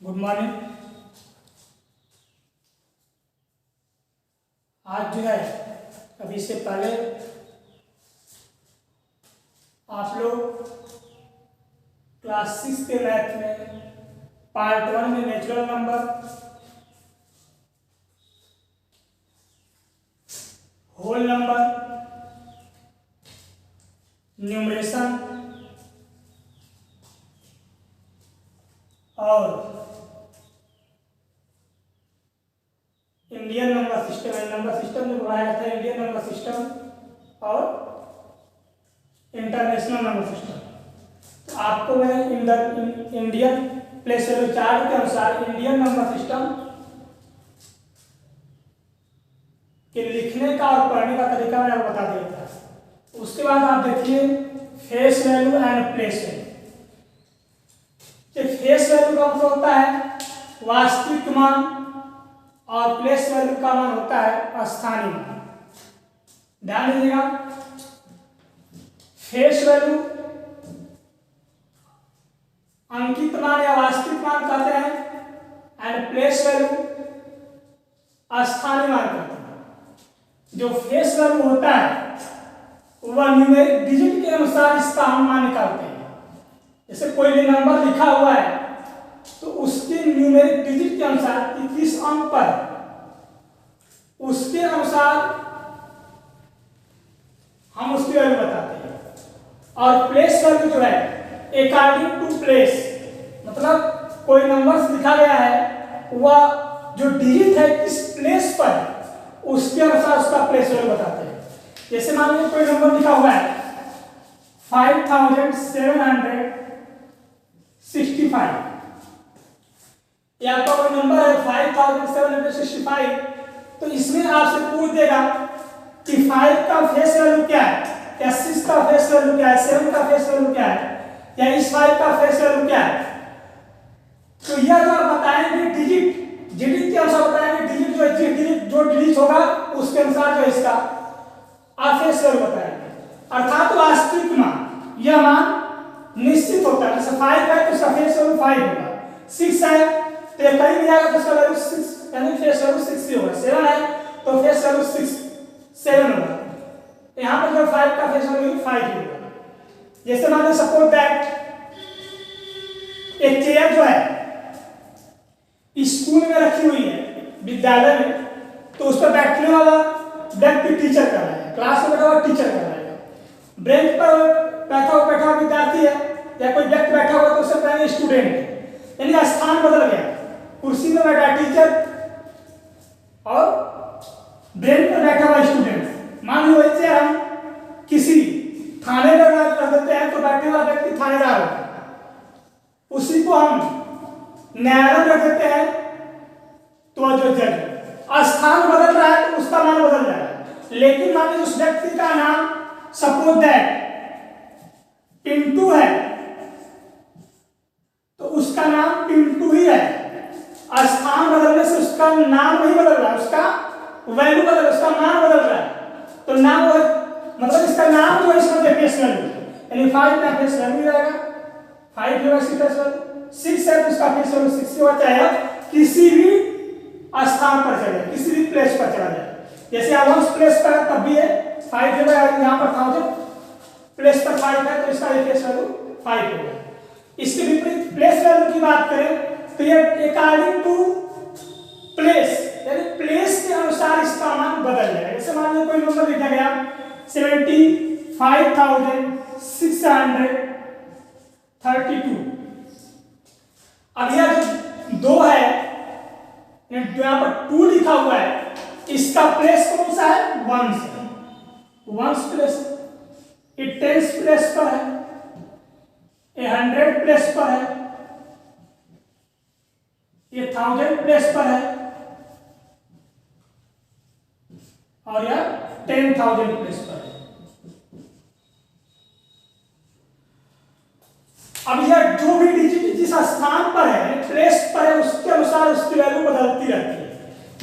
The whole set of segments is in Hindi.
Good morning. आज जो है अभी से पहले आप लोग क्लास 6 के मैथ में पार्ट 1 में natural number, whole number, numeration और इंडियन नंबर सिस्टम जो पढ़ाया जाता है, इंडियन नंबर सिस्टम और इंटरनेशनल नंबर सिस्टम। तो आपको मैं इंडियन प्लेस वैल्यू चार्ट के अनुसार इंडियन नंबर सिस्टम के लिखने का और पढ़ने का तरीका मैंने आपको बता दिया था। उसके बाद आप देखिए face value and place value. Face value का मतलब होता है वास्तविक मान और प्लेस वैल्यू का मान होता है स्थानीय मान। ध्यान दीजिएगा, फेस वैल्यू अंकित मान या वास्तविक मान कहते हैं एंड प्लेस वैल्यू स्थानीय मान कहते हैं। जो फेस वैल्यू होता है वह न्यूमेरिक डिजिट के अनुसार इसका हम मान निकालते हैं। जैसे कोई भी नंबर लिखा हुआ है तो उसके न्यूमेरिक डिजिट के अनुसार कि किस अंक पर, उसके अनुसार हम उसकी वैल्यू बताते हैं। और प्लेस वैल्यू जो है अकॉर्डिंग टू प्लेस, मतलब कोई नंबर लिखा गया है वह जो डिजिट है किस प्लेस पर, उसके अनुसार उसका प्लेस वैल्यू बताते हैं। जैसे मान लीजिए कोई नंबर लिखा हुआ है 5765, या आपका कोई नंबर है 5765, तो इसमें आपसे पूछ देगा कि 5 का फेस वैल्यू क्या है, या 6 का फेस वैल्यू क्या है, 7 का फेस वैल्यू क्या है, या इस 5 का फेस वैल्यू क्या है। तो यह जो आप बताएंगे डिजिट के अनुसार बताएंगे, डिजिट जो डिजिट होगा उसके अनुसार जो इसका आप फेस वैल्यू बताएंगे। अर्थात वास्तविक मान, यह मान निश्चित होता है। जैसे 5 है तो उसका फेस वैल्यू 5 होगा, 6 है तो ये कहीं भी आएगा तो उसका वैल्यू 6 यानी फेस वैल्यू 6 ही होगा, 7 है तो फेस वैल्यू 7 होगा। यहाँ पर जो 5 का फेस वैल्यू 5 ही होगा। जैसे मान लो सपोज दैट एक चेयर जो है स्कूल में रखी हुई है, विद्यालय में, तो उस पर बैठने वाला व्यक्ति टीचर कर रहा है, क्लास में बैठा हुआ टीचर कर रहा है। बेंच पर बैठा हुआ विद्यार्थी है या कोई व्यक्ति बैठा हुआ तो उससे पहले स्टूडेंट, यानी स्थान बदल गया। कुर्सी में बैठा टीचर और बेंच पर बैठा हुआ स्टूडेंट। मान लो वैसे हम किसी थाने में रख देते हैं तो बैठने वाला व्यक्ति थानेदार होता है, उसी को हम न्यायालय रख देते हैं तो जो जज। स्थान बदल रहा है तो उसका नाम बदल जाएगा। लेकिन मान लीजिए उस व्यक्ति का नाम सपोज दैट पिंटू है तो उसका नाम पिंटू ही है। स्थान बदलने से उसका नाम नहीं बदल रहा है, उसका वैल्यू बदल रहा है, उसका नाम बदल रहा है। तो नाम मतलब इसका नाम जो है इसका फेस वैल्यू, यानी 5 का फेस वैल्यू रहेगा 5 होगा इसकी फेस वैल्यू। 6 है तो उसका फेस वैल्यू 6 होगा, चाहे किसी भी स्थान पर चले, किसी भी प्लेस पर चला जाए। जैसे आप उस प्लेस पर तब भी है 5 होगा, यहाँ पर 1000 प्लेस पर 5 है तो इसका फेस वैल्यू 5 होगा। इसके विपरीत प्लेस वैल्यू की बात करें तो ये अकॉर्डिंग टू प्लेस, यानी प्लेस के अनुसार इसका मान बदल जाएगा। जैसे मान लीजिए कोई नंबर लिखा गया 75,632। अब यह जो 2 है, जो यहाँ पर 2 लिखा हुआ है, इसका प्लेस कौन सा है, 1 है, 1 प्लेस। ये 10 प्लेस पर है, ये 100 प्लेस पर है, ये 1000 प्लेस पर है और यह 10,000 प्लेस पर है। अब यह जो भी डिजिट जिस स्थान पर है, प्लेस पर है, उसके अनुसार उसकी वैल्यू बदलती रहती है।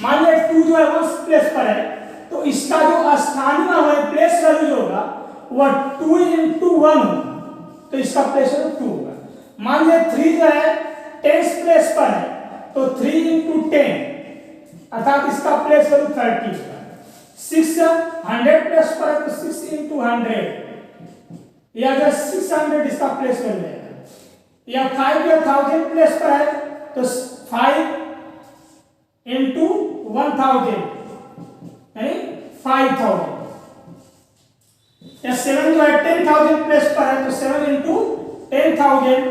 मान लीजिए 2 जो है 1 प्लेस पर है तो इसका जो स्थानीय मान प्लेस वैल्यू जो होगा वह 2 × 1 होगा, तो इसका प्लेस वैल्यू 2 होगा। मान लीजिए 3 जो है टेंस प्लेस पर है तो 3 इंटू 10 अर्थात इसका प्लेस वैल्यू 30 होगा। 6 100 प्लेस पर है तो 6 इंटू 100 या जो 600 इसका प्लेस वैल्यू है। या 5 या 1000 प्लेस पर है तो 5 इंटू 1000 यानी 5000। या 7 जो है 10,000 प्लेस पर है तो 7 इंटू 10,000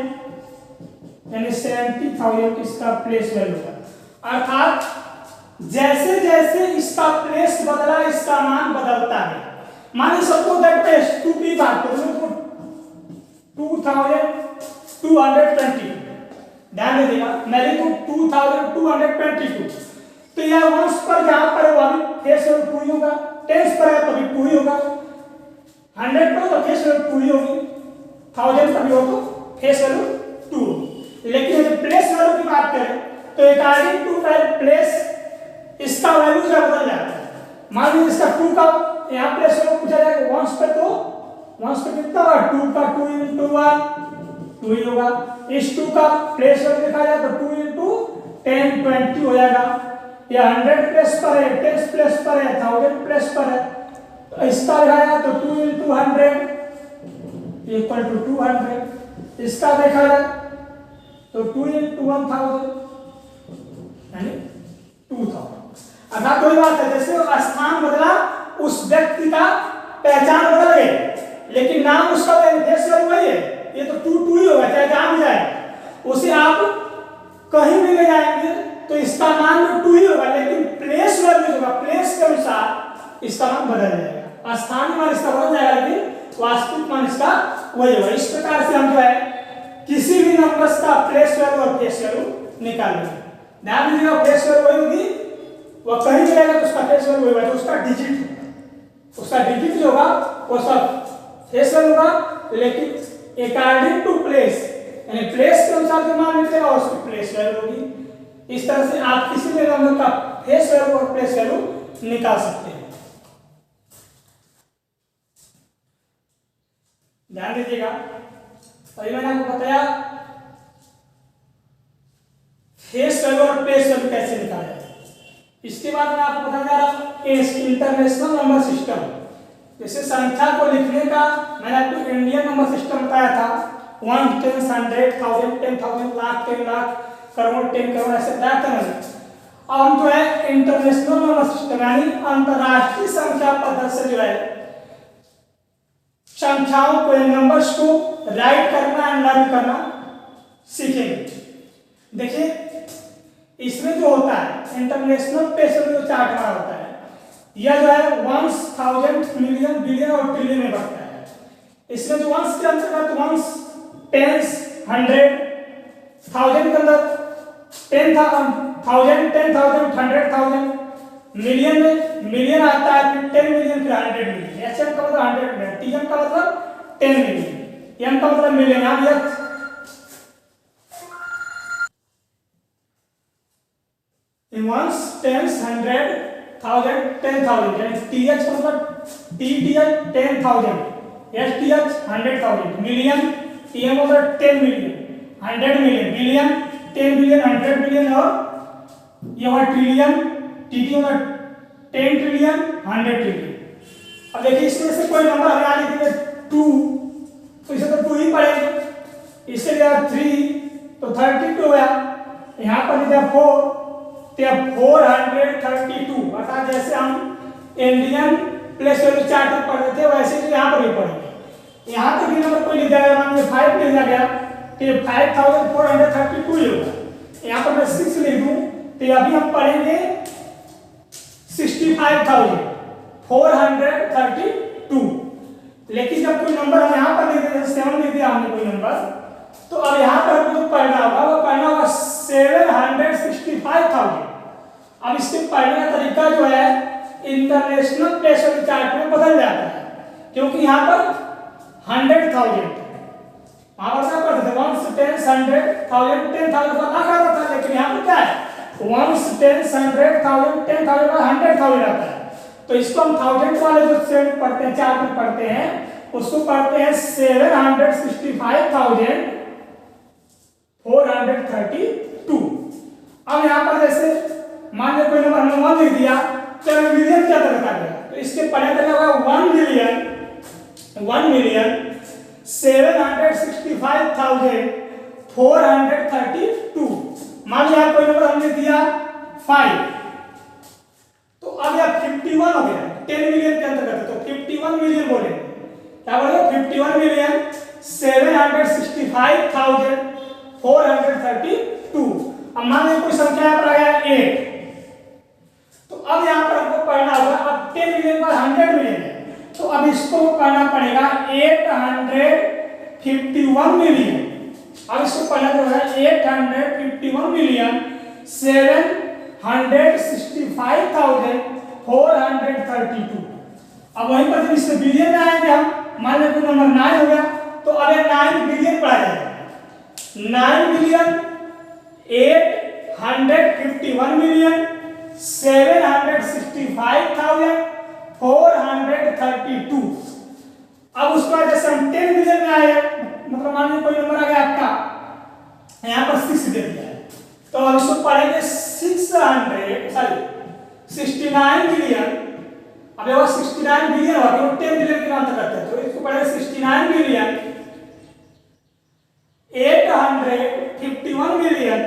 यानी 70,000 इसका प्लेस वैल्यू है। अर्थात जैसे जैसे इसका प्लेस बदला इसका मान बदलता है। मानिए सपोज दैट प्लेस 2 की बात करूं तो 2220 ध्यान दीजिएगा मैं लिखूं 2222 तो यह वंश पर जहां पर है वो अभी फेस वैल्यू 2 ही होगा। टेंस पर है तो भी 2 ही होगा। 100 पर तो फेस वैल्यू 2 ही होगी। 1000 पर भी हो तो फेस वैल्यू 2। लेकिन यदि प्लेस वैल्यू की बात करें तो अकॉर्डिंग टू प्लेस इसका वैल्यू जो बदल जाता है। मान लीजिए इसका 2 का यहाँ प्लेस वैल्यू पूछा जाएगा वंश पे तो वंश पे कितना होगा 2 का 2 इंटू 1 2 ही होगा। इस 2 का प्लेस वैल्यू देखा जाए तो 2 इंटू 10 20 हो जाएगा। या 100 प्लेस पर है 10 प्लेस पर है 1000 प्लेस पर है तो इसका देखा जाए तो 2 इंटू 100 इक्वल टू 200। इसका देखा जाए तो 2 इंटू 1000 यानी 2000। अर्थात कोई बात है जैसे स्थान बदला उस व्यक्ति का पहचान बदल गई लेकिन नाम उसका फेस वैल्यू वही है। ये तो 2 ही होगा चाहे जहां भी जाए उसे आप कहीं भी ले जाएंगे तो इसका मान तो 2 ही होगा लेकिन प्लेस वैल्यू होगा प्लेस के अनुसार इसका मान बदल जाएगा। स्थानीय मान इसका बदल जाएगा लेकिन वास्तविक मान इसका वही होगा। इस प्रकार से हम जो है किसी भी नंबर्स का प्लेस वैल्यू और फेस वैल्यू निकाल लेंगे। ध्यान दीजिएगा प्लेस वैल्यू वही होगी वह कहीं भी रहेगा तो उसका फेस वैल्यू वही होगा। तो उसका डिजिट जो होगा वो सब फेस वैल्यू होगा लेकिन अकॉर्डिंग टू प्लेस यानी प्लेस के अनुसार जो मान निकलेगा उसकी प्लेस वैल्यू होगी। इस तरह से आप किसी भी नंबर का फेस वैल्यू और प्लेस वैल्यू निकाल सकते हैं। ध्यान दीजिएगा अभी मैंने आपको बताया फेस वैल्यू और प्लेस वैल्यू कैसे निकाला जाए। इसके बाद मैं आपको बताने जा रहा हूं इंटरनेशनल नंबर सिस्टम। जैसे संख्या को लिखने का मैंने आपको इंडियन नंबर सिस्टम बताया था 1 10 100 1000 10,000 लाख 10 लाख करोड़ 10 करोड़ ऐसे बताया था मैंने। अब हम जो है इंटरनेशनल नंबर सिस्टम यानी अंतरराष्ट्रीय संख्या पद्धति से जो है संख्याओं को नंबर्स को राइट करना एंड लर्न करना सीखेंगे। देखिए इसमें जो होता है इंटरनेशनल पेशल जो चार्ट हमारा होता है यह जो है वंस 1000 मिलियन बिलियन और ट्रिलियन में बढ़ता है। इसमें जो वंस के अंतर्गत वंस टेंस 100 1000 के अंदर 10,000 10,000 100,000 मिलियन में मिलियन आता है फिर 10 मिलियन फिर 100 मिलियन। एचएम का मतलब 100 मिलियन टीएम का मतलब 10 मिलियन एम का मतलब मिलियन। आप यह वंस टेंस 100 1000 10,000 यानी टीएच का मतलब टीटीएच 10,000 एचटीएच 100,000 मिलियन टीएम का मतलब 10 million 100 million billion 10 billion 100 billion और यह ट्रिलियन टीटी का 10 ट्रिलियन 100 ट्रिलियन। अब देखिए इसमें से कोई नंबर हमें आने के लिए 2 तो इसे तो 2 ही पड़ेंगे। इससे लिया 3 तो 32 हो गया। यहाँ पर लिया 4 तो 432 अर्थात जैसे हम इंडियन प्लेस वैल्यू चार्ट में पढ़ रहे थे वैसे ही यहाँ पर भी पढ़ेंगे। यहाँ पर भी नंबर कोई लिखा गया मान लीजिए 5 लिखा गया तो 5432 ही होगा। यहाँ पर मैं 6 लिख दूँ तो अभी हम पढ़ेंगे 65,432। लेकिन जब कोई नंबर हम यहाँ पर लिख देते 7 लिख दिया हमने कोई नंबर तो अब यहाँ पर जो पढ़ना होगा वो पढ़ना होगा 765,000। अब इसके पढ़ने का तरीका जो है इंटरनेशनल प्लेस वैल्यू चार्ट में बदल जाता है क्योंकि यहाँ पर 100,000 वहां पर क्या पढ़ते थे 1 10 100 1000 10,000 का लाख आता था लेकिन यहाँ पर क्या है 1 10 100 1000 10,000 का 100,000 आता है। तो इसको हम 1000 वाले जो सेट पढ़ते हैं चार्ट में पढ़ते हैं उसको पढ़ते हैं 765,432 432। अब यहाँ पर जैसे मान लो कोई नंबर हमने 1 लिख दिया, चलो मिलियन क्या तरह का गया, तो इसके पहले तरह होगा 1,765,432। मान लिया कोई नंबर हमने दिया 5, तो अब यह 51 हो गया, 10 मिलियन के अंतर्गत, तो 51 मिलियन बोले, क्या बोले 51,765,432। अब मान लीजिए कोई संख्या यहाँ पर आ गया 8, तो अब यहाँ पर हमको पढ़ना होगा, अब 10 मिलियन पर 100 मिलियन है, तो अब इसको पढ़ना पड़ेगा 851 मिलियन। अब इसको पढ़ना तो है 851 मिलियन 765,432। अब वहीं पर जब इससे बिलियन में आएंगे हम, मान लो कोई नंबर 9 हो गया, तो अब 9 बिलियन पढ़ा जाएगा, 9 बिलियन 851 मिलियन 765,432। अब उसके बाद जैसे हम 10 मिलियन में आए, मतलब मान लीजिए कोई नंबर आ गया आपका, यहाँ पर 6 दे दिया है, तो अब इसको पढ़ेंगे 69 मिलियन। अब ये 69 बिलियन होगा, तो 10 बिलियन की बात करते हैं, तो इसको पढ़ेंगे 69 मिलियन 851 मिलियन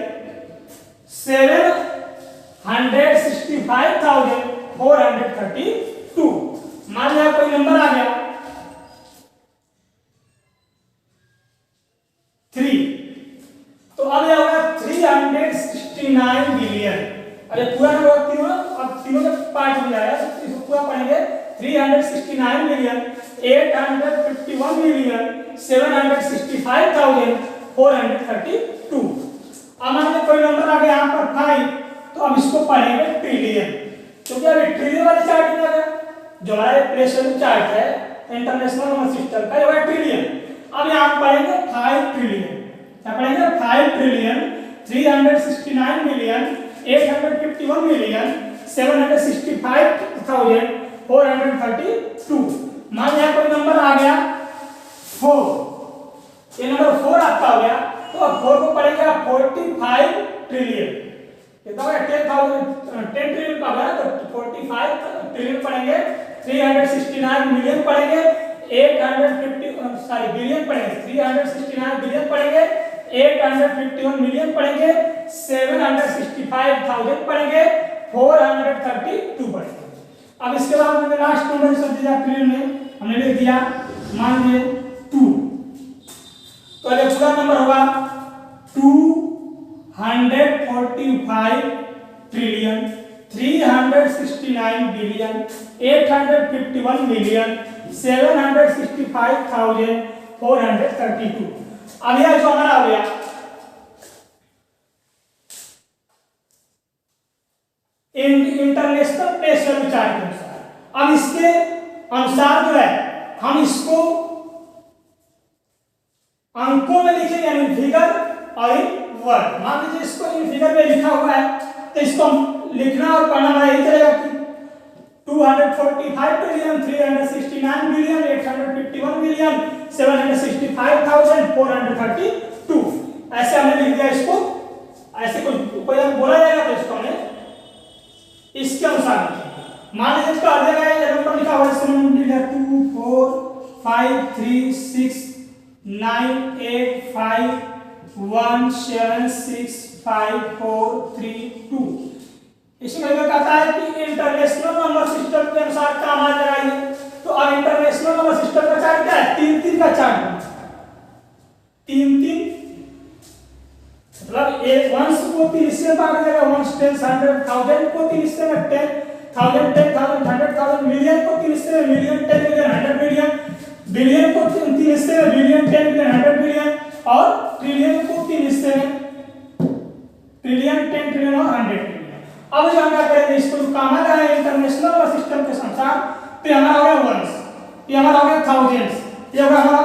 765,432। मान लिया कोई नंबर आ गया 3, तो अब यह होगा 369 बिलियन। अरे पूरा नंबर तीनों, अब तीनों का पार्ट मिला है, इसको पूरा पढ़ेंगे 369 मिलियन 851 मिलियन 765,432। अब मान लीजिए कोई नंबर आ गया यहाँ पर 5, तो अब इसको पढ़ेंगे ट्रिलियन, क्योंकि अभी ट्रिलियन वाले चार्ट में आ गया, जो हमारा प्रेशर चार्ट है इंटरनेशनल नंबर सिस्टम का, ये ट्रिलियन। अब यहाँ पढ़ेंगे 5 ट्रिलियन, क्या पढ़ेंगे 5 ट्रिलियन 369 मिलियन 851 मिलियन 765,432। मान लिया कोई नंबर आ गया 4, ये नंबर 4 आपका हो गया, तो अब 4 को पढ़ेंगे आप 45 ट्रिलियन, कितना हो गया 10 ट्रिलियन का होगा, तो 45 ट्रिलियन पढ़ेंगे, 369 मिलियन पढ़ेंगे, 850 बिलियन पढ़ेंगे, 369 बिलियन पढ़ेंगे, 851 मिलियन पढ़ेंगे, 765,000 पढ़ेंगे, 432 पढ़ेंगे। अब इसके बाद हमने लास्ट नंबर सब दिया ट्रिलियन में, हमने लिख दिया मान लीजिए 2, तो ये पूरा नंबर होगा 245 ट्रिलियन 369 बिलियन 851 मिलियन 765,432। अब यह जो हमारा हो गया इंटरनेशनल प्रेस वैल्यू चार्ट के अनुसार। अब इसके अनुसार जो है हम इसको अंकों में लिखेंगे, यानी फिगर और वर्ड। मान लीजिए इसको इन फिगर में लिखा हुआ है, तो इसको लिखना और पढ़ना हमारा यही चलेगा कि 245 ट्रिलियन 369 बिलियन 851 मिलियन 765,432। ऐसे हमने लिख दिया इसको, ऐसे कोई बोला जाएगा तो इसको हमने इसके अनुसार मान लीजिए इसका आ जाएगा, ये नंबर लिखा हुआ है, इसमें 2 4 5 3 6 9 8 5 1 7 6 5 4 3 2। इसमें यह कहता है कि इंटरनेशनल नंबर सिस्टम के अनुसार काम आ जाएगा। तो अब इंटरनेशनल नंबर सिस्टम का चार्ट क्या है, 3-3 का चार्ट है, 3-3 मतलब एक वंश को 3 हिस्से में बांट देगा, वंश 10 100 1000 को 3 हिस्से में, 10,000 10,000 100,000 मिलियन को 3 हिस्से में, मिलियन 10 मिलियन 100 मिलियन, बिलियन को 3 हिस्से में, बिलियन 10 मिलियन 100 बिलियन, और ट्रिलियन को 3 हिस्से में, ट्रिलियन 10 ट्रिलियन और 100 ट्रिलियन। अब जो हम क्या करेंगे, इसको काम आ रहा है इंटरनेशनल सिस्टम के अनुसार, तो हमारा हो गया वंश, ये हमारा हो गया थाउजेंड्स, ये होगा हमारा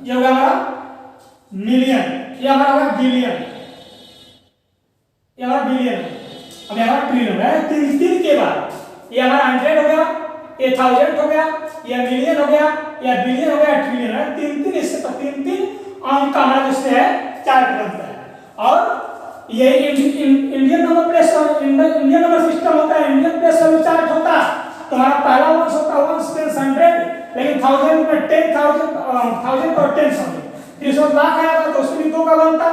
ये होगा हमारा मिलियन, ये हमारा होगा बिलियन, ये हमारा बिलियन, अब ये हमारा ट्रिलियन है। 3 के बाद ये हमारा 100 हो गया, ये 1000 हो गया, ये मिलियन हो गया, या बिलियन हो गया, ट्रिलियन है। 3-3 इससे तो 3-3 अंक का हमारा जिससे है चार्ट बनता है। और यही Indian number place Indian number system होता है, इंडियन प्लेस वैल्यू चार्ट होता है। तो हमारा पहला वंश होता है 1 10 100, लेकिन 1000 में 10,000 1000 और 10,000, फिर उसमें लाख आया था तो उसमें भी 2 का बनता,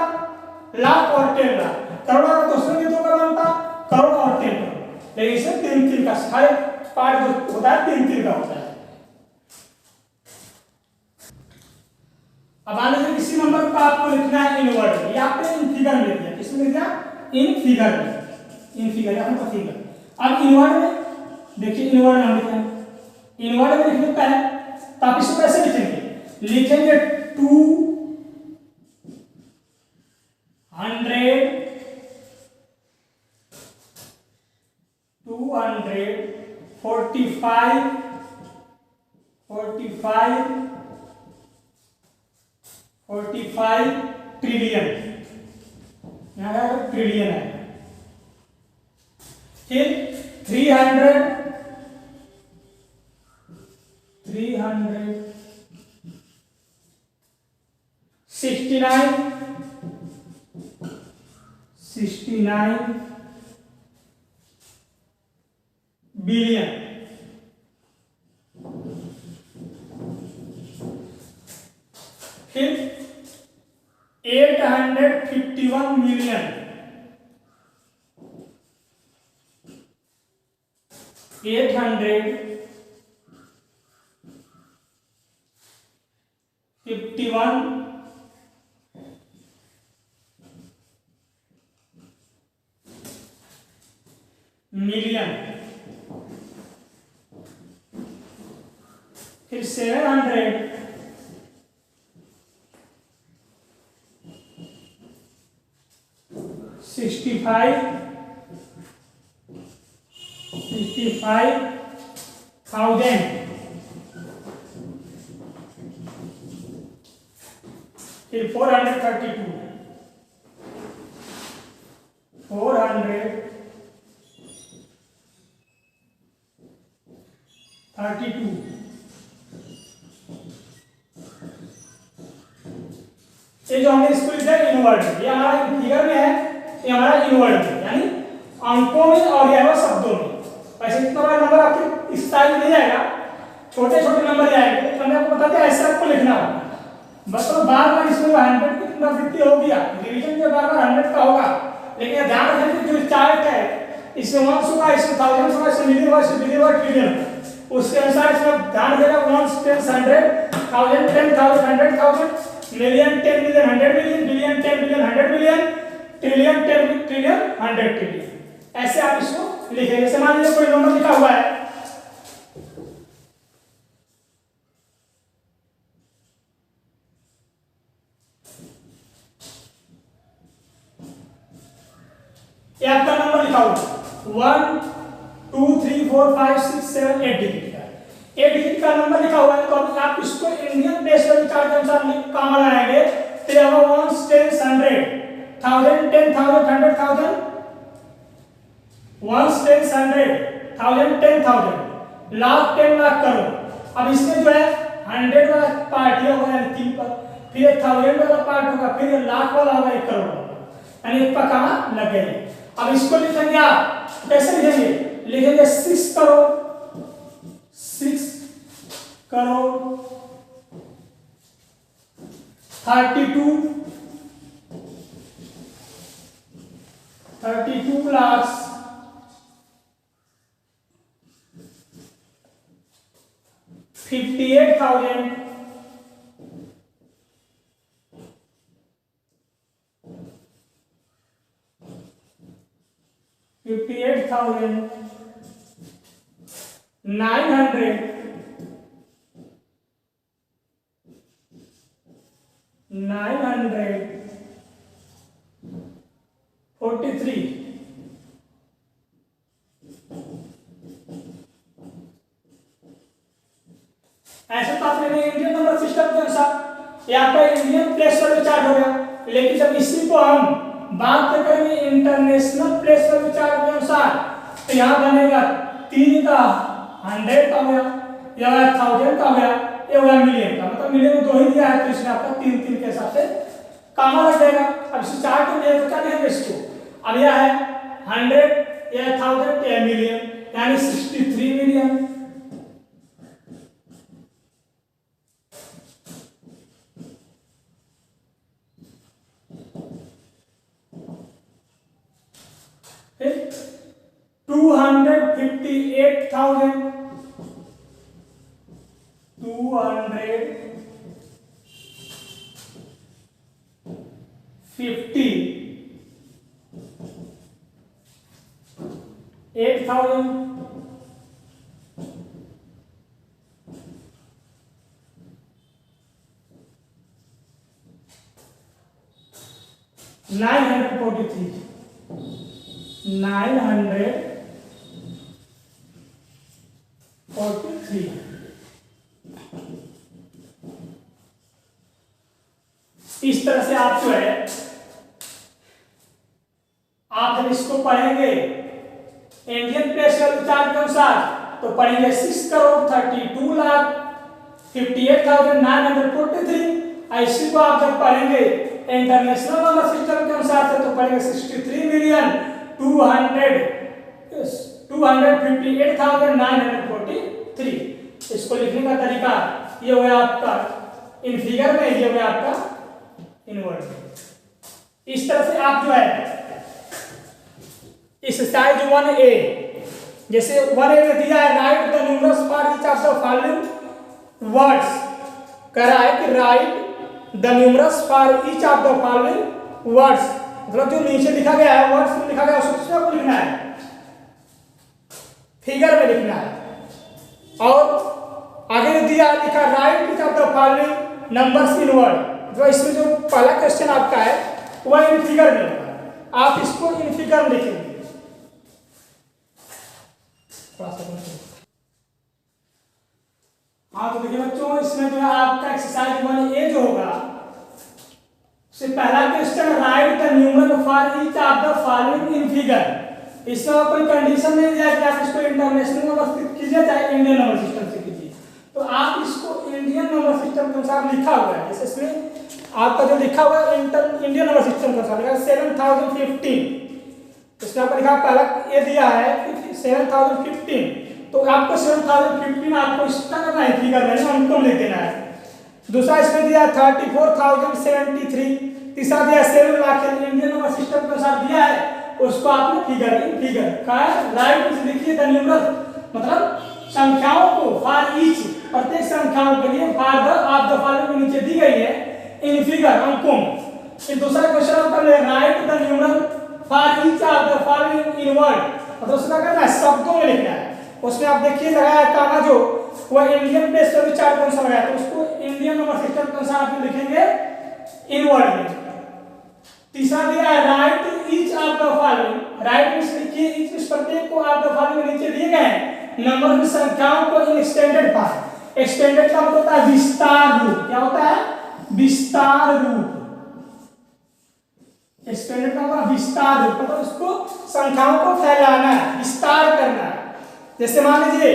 लाख और 10 लाख, करोड़ आया तो उसमें भी 2 का बनता, करोड़ और 10 करोड़। लेकिन इसमें 3 का हर पार्ट जो होता है 3 का होता है। अब मान लीजिए किसी नंबर को आपको लिखना है इन वर्ड में, या आपने इन फिगर में लिख दिया, किसमें लिख दिया? इन फिगर में, इन फिगर या फिर फिगर। अब इन वर्ड में देखिए, इन वर्ड में हम लिखेंगे, इन वर्ड में लिखने का है तो आप इसको कैसे लिखेंगे? लिखेंगे 200 245 45 ट्रिलियन, यहाँ का ट्रिलियन है। फिर 369 बिलियन, फिर 851 मिलियन, 851 मिलियन, फिर 65,000, फिर 432 ये जो हमने इसको लिखा है इनवर्ड, ये हमारा फिगर में है, ये हमारा इनवर्ड में, यानी अंकों में और या शब्दों में। ऐसे इतना बड़ा नंबर आपके इस स्टाइल में नहीं जाएगा, छोटे छोटे नंबर जाएंगे, तो मैंने आपको बता दिया ऐसे आपको लिखना होगा। बस तो बार बार इसमें 100 की पुनरावृत्ति हो गया, डिवीजन में बार बार 100 का होगा, लेकिन ध्यान रखें कि जो चार्ट है इसमें 100 होगा, इसमें 1000 होगा, इसमें मिलियन होगा, इसमें बिलियन होगा, ट्रिलियन, उसके अनुसार इसमें ध्यान देना 1 10 100 1000 10,000 100,000 million 10 million 100 million billion 10 billion 100 billion trillion 10 trillion 100 trillion, ऐसे आप इसको लिखेंगे। जैसे मान लीजिए कोई नंबर लिखा हुआ है ये आपका नंबर लिखा हुआ 1 2 3 4 5 6 7 8 डिजिट का, 8 डिजिट का नंबर लिखा हुआ है, तो अब आप इसको इंडियन प्लेस वैल्यू चार्ट के अनुसार काम लगाएंगे। तो यहाँ 1 10 100 1000 10,000 100,000 1 10 100 1000 10,000 लाख 10 लाख करोड़। अब इसमें जो है 100 वाला पार्ट ये होगा यानी 3 पर, फिर 1000 वाला पार्ट होगा, फिर लाख वाला होगा 1 करोड़ होगा, यानी एक पर कहाँ लगेगा। अब इसको लिखेंगे आप कैसे लिखेंगे? लिखेंगे 6 करोड़ 6 करोड़ 32 लाख 58,000 58,900 943 ऐसे तो आपने इंडियन नंबर सिस्टम के अनुसार यहाँ पर इंडियन प्लेस वैल्यू चार्ट हो गया, लेकिन जब इसी को हम बात करेंगे इंटरनेशनल प्लेस वैल्यू चार्ट के अनुसार तो यहाँ बनेगा 3 का 100 का हो गया, या 1000 का हो गया, ये हो गया मिलियन का, मतलब आपका मिलियन में 2 ही दिया है, तो इसमें आपका 3 3 के हिसाब से कामा लग जाएगा। अब इसे 4 के लिए तो क्या लिखेंगे इसको, अब यह है 100, यह 1000, यह मिलियन, यानी 63 मिलियन। फिर 258,000, 258,000, 943, 943। इस तरह से आप जो है, आप जब इसको पढ़ेंगे इंडियन प्रेस वैल्यू चार्ट के अनुसार तो पढ़ेंगे 6,32,58,943। इसी को आप जब पढ़ेंगे इंटरनेशनल नंबर सिस्टम के अनुसार से तो पढ़ेंगे 63,258,943। इसको लिखने का तरीका ये हो गया आपका इन फिगर में, ये हो गया आपका इनवर्ड में। इस तरह से आप जो है इस साइज 1A, जैसे 1A में दिया है right the numerals for each of the following words, कह रहा है कि right the numerals for each of the following words, मतलब जो नीचे लिखा गया है वर्ड्स में लिखा गया है उसको आपको लिखना है, फिगर में लिखना है। और आगे दिया लिखा right each of the following numbers in word, जो इसमें जो पहला क्वेश्चन आपका है वह इन फिगर में होगा, आप इसको इन फिगर में लिखेंगे। हाँ तो देखिए बच्चों, इसमें जो है आपका एक्सरसाइज 1A जो होगा, से पहला question right the numeral for each of the following in figure. इसमें कोई कंडीशन नहीं दिया कि आप इसको इंटरनेशनल नंबर से कीजिए चाहे इंडियन नंबर सिस्टम से कीजिए, तो आप इसको इंडियन नंबर सिस्टम के अनुसार लिखा हुआ है। जैसे इसमें आपका जो लिखा हुआ है इंडियन नंबर सिस्टम के अनुसार लिखा है 7015, इसमें आपको लिखा पहला ये दिया है 7015, तो आपको 7015 आपको इसका करना है फिगर में, अंकों में लिख देना है। दूसरा इसमें दिया 34,073, तीसरा दिया 7 लाख, इंडियन नंबर सिस्टम के अनुसार दिया है, उसको आपने फिगर का राइट लिखिए द न्यूमरल, मतलब संख्याओं को फॉर ईच, प्रत्येक संख्याओं के लिए for the of the following नीचे दी गई है इन फिगर, अंकों। फिर दूसरा क्वेश्चन आपका right the numeral for each of the following in word, मतलब उसका करना है शब्दों में लिखना है। उसमें आप देखिए लगाया कामा जो वह इंडियन प्लेस वैल्यू चार्ट के अनुसार लगाया, तो उसको इंडियन नंबर सिस्टम के अनुसार आप लिखेंगे इन वर्ड में। तीसरा दिया है right each of the following, right में लिखिए ईच, इस प्रत्येक को ऑफ द फॉलोइंग नीचे दिए गए हैं नंबर की संख्याओं को इन एक्सटेंडेड फॉर्म। एक्सटेंडेड का मतलब होता है विस्तार रूप, क्या होता है विस्तार रूप, एक्सटेंडेड का मतलब विस्तार रूप, मतलब उसको संख्याओं को फैलाना है, विस्तार करना है। जैसे मान लीजिए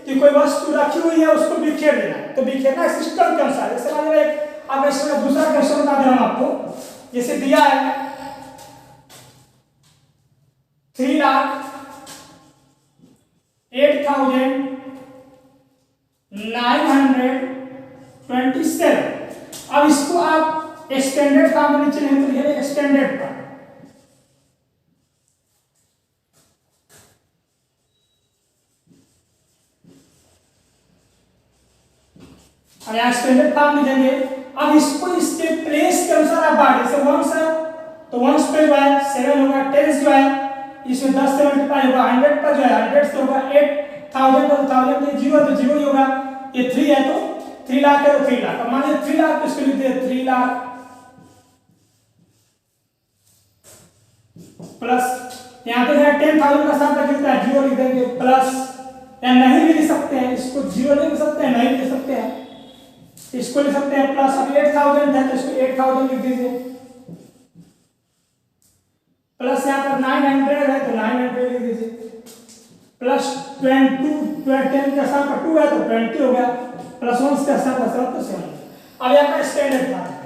कि कोई वस्तु रखी हुई है उसको बिखेर देना, तो बिखेरना सिस्टम के अनुसार। जैसे मान लीजिए अब इसमें दूसरा क्वेश्चन बता दे रहा हूं आपको, जैसे दिया है 3,08,927, अब इसको आप एक्सटेंडेड फॉर्म में नीचे नहीं तो लिखिए एक्सटेंडेड फॉर्म। अब यहाँ एक्सटेंडेड फॉर्म लिखेंगे। अब इसको इसके प्लेस के अनुसार आप बांट, जैसे 1 है तो 1 पे जो है 7 होगा, 10 जो है इसमें 10 से मल्टीप्लाई होगा, 100 पर जो है 100 से होगा, 8,000 पर 1000 ये 0 है तो 0 ही होगा, ये 3 है तो 3 लाख है तो 3 लाख। अब मान लीजिए 3 लाख इसको लिखते हैं 3 लाख प्लस यहाँ पे है 10,000 का साथ लिखता है 0 लिख देंगे, प्लस या नहीं भी लिख सकते हैं, इसको 0 लिख सकते हैं, नहीं लिख सकते हैं, इसको लिख सकते हैं प्लस। अब 8,000 है तो इसको 8,000 लिख दीजिए, प्लस यहाँ पर 900 है तो 900 लिख दीजिए, प्लस 22 10 के साथ 2 है तो 20 हो गया, प्लस 1 के साथ तो 7। अब यहाँ का स्टैंडर्ड फॉर्म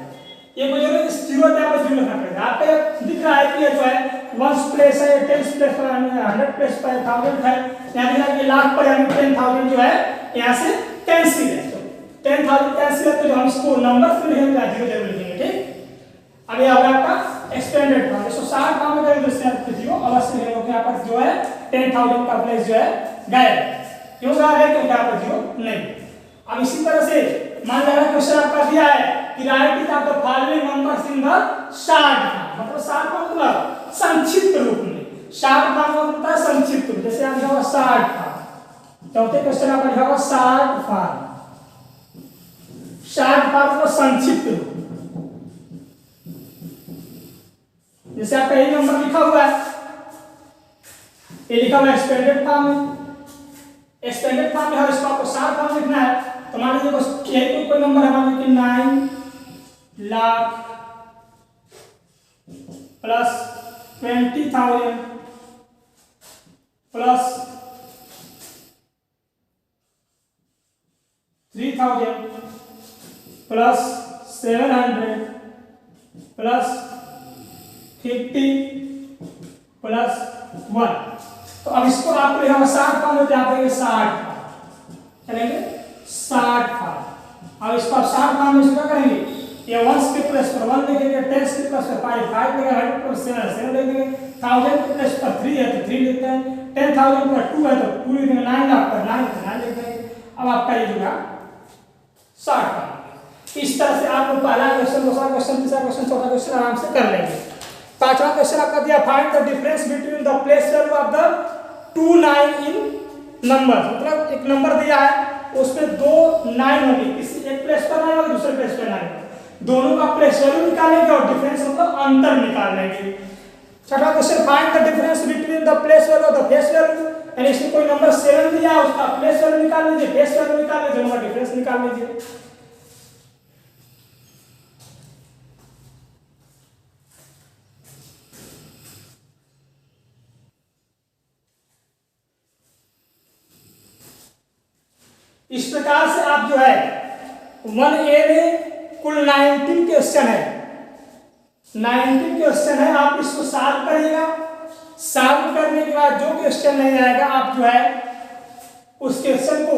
ये को जो इस जीरो पे आपको जीरो लिखना पड़ेगा। आपको दिख रहा है कि ये जो है 1s प्लेस है, 10s प्लेस पर 100 प्लेस पर 1000 है, यहाँ दिख रहा है कि लाख पर यानी 10,000 जो है यहाँ से कैंसिल है। तो 10,000 कैंसिल है तो जो हम इसको नंबर से लिखेंगे जीरो जरूर लिखेंगे, ठीक। अब ये होगा आपका स्टैंडर्ड फॉर्म। 160 फॉर्म में करेंगे तो इससे जीरो अवश्य लिखेंगे क्योंकि यहाँ पर जो है 10,000 का प्लेस जो है गायब है। क्यों गायब है? क्योंकि यहाँ पर जीरो नहीं। अब इसी तरह से मान लीजिए क्वेश्चन आपका दिया है कि right the following numbers in the short form, मतलब शॉर्ट फॉर्म मतलब संक्षिप्त रूप में। शॉर्ट फॉर्म मतलब होता है संक्षिप्त रूप, जैसे आप लिखा हुआ शॉर्ट फॉर्म। चौथे क्वेश्चन आपका लिखा हुआ शॉर्ट फॉर्म। शॉर्ट फॉर्म मतलब संक्षिप्त रूप, जैसे आपका यही नंबर लिखा हुआ है, ये लिखा हुआ है स्टैंडर्ड फॉर्म में। स्टैंडर्ड फॉर्म में है, इसको आपको शॉर्ट फॉर्म लिखना है। तो मान लीजिए कोई नंबर है, मान लीजिए 9 lakh plus 20,000 plus 3,000 plus 700 plus 50 plus 1। तो अब इसको आपको लिखा 60 फॉर्म में, यहाँ पे 60 चलेंगे 60 फॉर्म। अब इसको आप 60 फॉर्म में क्या करेंगे, ये 1s के प्लस पर 1 लिखेंगे, 10s के प्लस पर 5 लिखेंगे, 100 प्लस 7 लिखेंगे, 1000 के प्लस पर 3 है तो 3 लिखते हैं, 10,000 पर 2 है तो 2 लिखेंगे, 9 लाख पर 9 लिखेंगे। अब आपका ये जो है 60 फॉर्म। इस तरह से आप पहला क्वेश्चन, दूसरा क्वेश्चन, तीसरा क्वेश्चन, चौथा क्वेश्चन आराम से कर लेंगे। पांचवा क्वेश्चन आपका दिया find the difference between the place value of the 2 9 in number, मतलब एक नंबर दिया है उसमें 2 9 होंगे, किसी एक प्लेस पर 9 होगा, दूसरे प्लेस पर 9 होगा, दोनों का प्लेस वैल्यू निकालेंगे और डिफरेंस मतलब अंतर निकाल लेंगे। छठा question find the difference between the place value और द फेस वैल्यू, यानी इसमें कोई नंबर 7 दिया है उसका प्लेस वैल्यू निकाल लीजिए, फेस वैल्यू निकाल लीजिए, दोनों का डिफरेंस निकाल लीजिए। इस प्रकार से आप जो है 1A में कुल 19 क्वेश्चन है, 19 क्वेश्चन है, आप इसको सॉल्व करिएगा। सॉल्व करने के बाद जो क्वेश्चन नहीं आएगा आप जो है उस क्वेश्चन को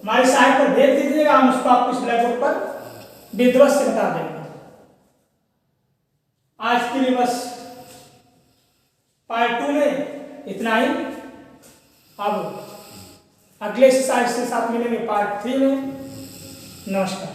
हमारे साइट पर भेज दीजिएगा, हम उसको आपको इस ब्लैक बोर्ड पर विधिवत से बता देंगे। आज के लिए बस पार्ट 2 में इतना ही। अब अगले एक्सरसाइज के साथ मिलेंगे पार्ट 3 में। नमस्कार।